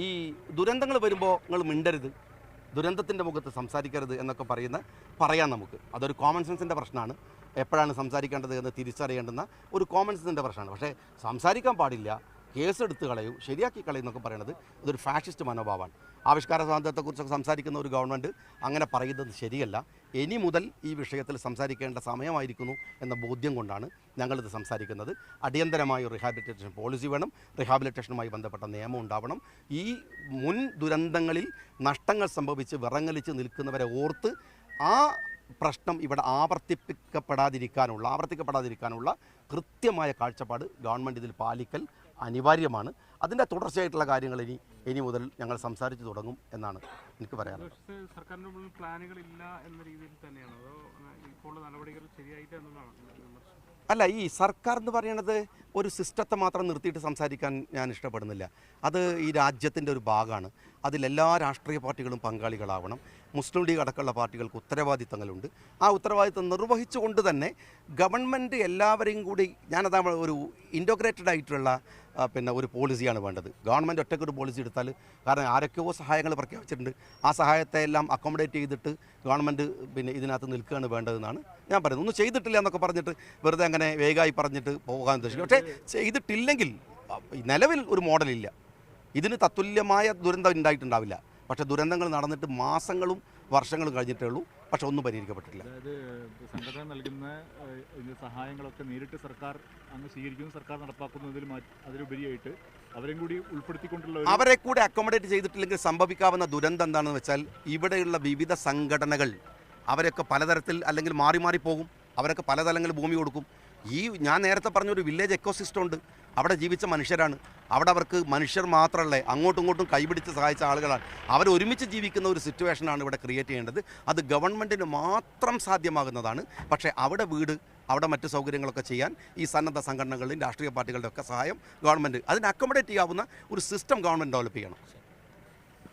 ഈ ദുരന്തങ്ങൾ വരുമ്പോൾ നിങ്ങൾ മിണ്ടരുത്, ദുരന്തത്തിൻ്റെ മുഖത്ത് സംസാരിക്കരുത് എന്നൊക്കെ പറയാം നമുക്ക്. അതൊരു കോമൺ സെൻസിൻ്റെ പ്രശ്നമാണ്. എപ്പോഴാണ് സംസാരിക്കേണ്ടത് എന്ന് തിരിച്ചറിയേണ്ടുന്ന ഒരു കോമൺ സെൻസിൻ്റെ പ്രശ്നമാണ്. പക്ഷേ സംസാരിക്കാൻ പാടില്ല, കേസെടുത്ത് കളയും, ശരിയാക്കി കളയും എന്നൊക്കെ പറയുന്നത് ഇതൊരു ഫാഷിസ്റ്റ് മനോഭാവമാണ്. ആവിഷ്കാര സ്വാതന്ത്ര്യത്തെക്കുറിച്ചൊക്കെ സംസാരിക്കുന്ന ഒരു ഗവൺമെൻറ് അങ്ങനെ പറയുന്നത് ശരിയല്ല. ഇനി മുതൽ ഈ വിഷയത്തിൽ സംസാരിക്കേണ്ട സമയമായിരിക്കുന്നു എന്ന ബോധ്യം കൊണ്ടാണ് ഞങ്ങളിത് സംസാരിക്കുന്നത്. അടിയന്തരമായ റീഹാബിലിറ്റേഷൻ പോളിസി വേണം, റീഹാബിലിറ്റേഷനുമായി ബന്ധപ്പെട്ട നിയമം ഉണ്ടാവണം. ഈ മുൻ ദുരന്തങ്ങളിൽ നഷ്ടങ്ങൾ സംഭവിച്ച് വിറങ്ങലിച്ച് നിൽക്കുന്നവരെ ഓർത്ത് ആ പ്രശ്നം ഇവിടെ ആവർത്തിക്കപ്പെടാതിരിക്കാനുള്ള കൃത്യമായ കാഴ്ചപ്പാട് ഗവൺമെൻറ് ഇതിൽ പാലിക്കൽ അനിവാര്യമാണ്. അതിൻ്റെ തുടർച്ചയായിട്ടുള്ള കാര്യങ്ങൾ ഇനി മുതൽ ഞങ്ങൾ സംസാരിച്ച് തുടങ്ങും എന്നാണ് എനിക്ക് പറയാനുള്ളത്. സർക്കാരിൻ്റെ മുന്നിൽ പ്ലാനുകളില്ല എന്ന രീതിയിൽ തന്നെയാണ്, അതോ ഇപ്പോൾ നടപടികൾ ശരിയായിട്ട് എന്നുള്ളതാണ്? അല്ല, ഈ സർക്കാർ എന്ന് പറയുന്നത് ഒരു സിസ്റ്റത്തെ മാത്രം നിർത്തിയിട്ട് സംസാരിക്കാൻ ഞാൻ ഇഷ്ടപ്പെടുന്നില്ല. അത് ഈ രാജ്യത്തിൻ്റെ ഒരു ഭാഗമാണ്. അതിലെല്ലാ രാഷ്ട്രീയ പാർട്ടികളും പങ്കാളികളാവണം. മുസ്ലിം ലീഗ് അടക്കമുള്ള പാർട്ടികൾക്ക് ഉത്തരവാദിത്തങ്ങളുണ്ട്. ആ ഉത്തരവാദിത്തം നിർവഹിച്ചുകൊണ്ട് തന്നെ ഗവൺമെൻറ് എല്ലാവരെയും കൂടി ഞാനതാ ഒരു ഇൻറ്റഗ്രേറ്റഡ് ആയിട്ടുള്ള ഒരു പോളിസിയാണ് വേണ്ടത്. ഗവൺമെൻറ് ഒറ്റയ്ക്കൊരു പോളിസി എടുത്താൽ, കാരണം ആരൊക്കെയോ സഹായങ്ങൾ പ്രഖ്യാപിച്ചിട്ടുണ്ട്, ആ സഹായത്തെ എല്ലാം അക്കോമഡേറ്റ് ചെയ്തിട്ട് ഗവൺമെൻറ് ഇതിനകത്ത് നിൽക്കുകയാണ് വേണ്ടതെന്നാണ് ഞാൻ പറയുന്നത്. ഒന്നും ചെയ്തിട്ടില്ല എന്നൊക്കെ പറഞ്ഞിട്ട് വെറുതെ അങ്ങനെ വേഗമായി പറഞ്ഞിട്ട് പോകാൻ ഉദ്ദേശിക്കും. പക്ഷേ ചെയ്തിട്ടില്ലെങ്കിൽ നിലവിൽ ഒരു മോഡലില്ല. ഇതിന് തത്തുല്യമായ ദുരന്തം ഉണ്ടായിട്ടുണ്ടാവില്ല. പക്ഷേ ദുരന്തങ്ങൾ നടന്നിട്ട് മാസങ്ങളും വർഷങ്ങളും കഴിഞ്ഞിട്ടേ ഉള്ളൂ. പക്ഷെ ഒന്നും പരിഹരിക്കപ്പെട്ടിട്ടില്ല. അതായത് സംഘടന നൽകുന്ന സഹായങ്ങളൊക്കെ നേരിട്ട് സർക്കാർ അങ്ങ് സ്വീകരിക്കുന്നു, സർക്കാർ നടപ്പാക്കുന്നതിൽ അതിലുപരിയായിട്ട് അവരെയും കൂടി ഉൾപ്പെടുത്തിക്കൊണ്ടുള്ള അവരെ കൂടി അക്കോമഡേറ്റ് ചെയ്തിട്ടില്ലെങ്കിൽ സംഭവിക്കാവുന്ന ദുരന്തം എന്താണെന്ന് വെച്ചാൽ, ഇവിടെയുള്ള വിവിധ സംഘടനകൾ അവരൊക്കെ പലതരത്തിൽ അല്ലെങ്കിൽ മാറി മാറി പോകും. അവരൊക്കെ പല തലങ്ങളിൽ ഭൂമി കൊടുക്കും. ഞാൻ നേരത്തെ പറഞ്ഞൊരു വില്ലേജ് എക്കോസിസ്റ്റം ഉണ്ട്. അവിടെ ജീവിച്ച മനുഷ്യരാണ്. അവിടെ അവർക്ക് മനുഷ്യർ മാത്രമല്ല, അങ്ങോട്ടും ഇങ്ങോട്ടും കൈപിടിച്ച് സഹായിച്ച ആളുകളാണ്. അവർ ഒരുമിച്ച് ജീവിക്കുന്ന ഒരു സിറ്റുവേഷനാണ് ഇവിടെ ക്രിയേറ്റ് ചെയ്യേണ്ടത്. അത് ഗവൺമെൻറ്റിന് മാത്രം സാധ്യമാകുന്നതാണ്. പക്ഷേ അവിടെ മറ്റ് സൗകര്യങ്ങളൊക്കെ ചെയ്യാൻ ഈ സന്നദ്ധ സംഘടനകളുടെയും രാഷ്ട്രീയ പാർട്ടികളുടെ ഒക്കെ സഹായം ഗവൺമെൻറ് അതിന് അക്കോമഡേറ്റ് ചെയ്യാവുന്ന ഒരു സിസ്റ്റം ഗവൺമെൻറ് ഡെവലപ്പ് ചെയ്യണം.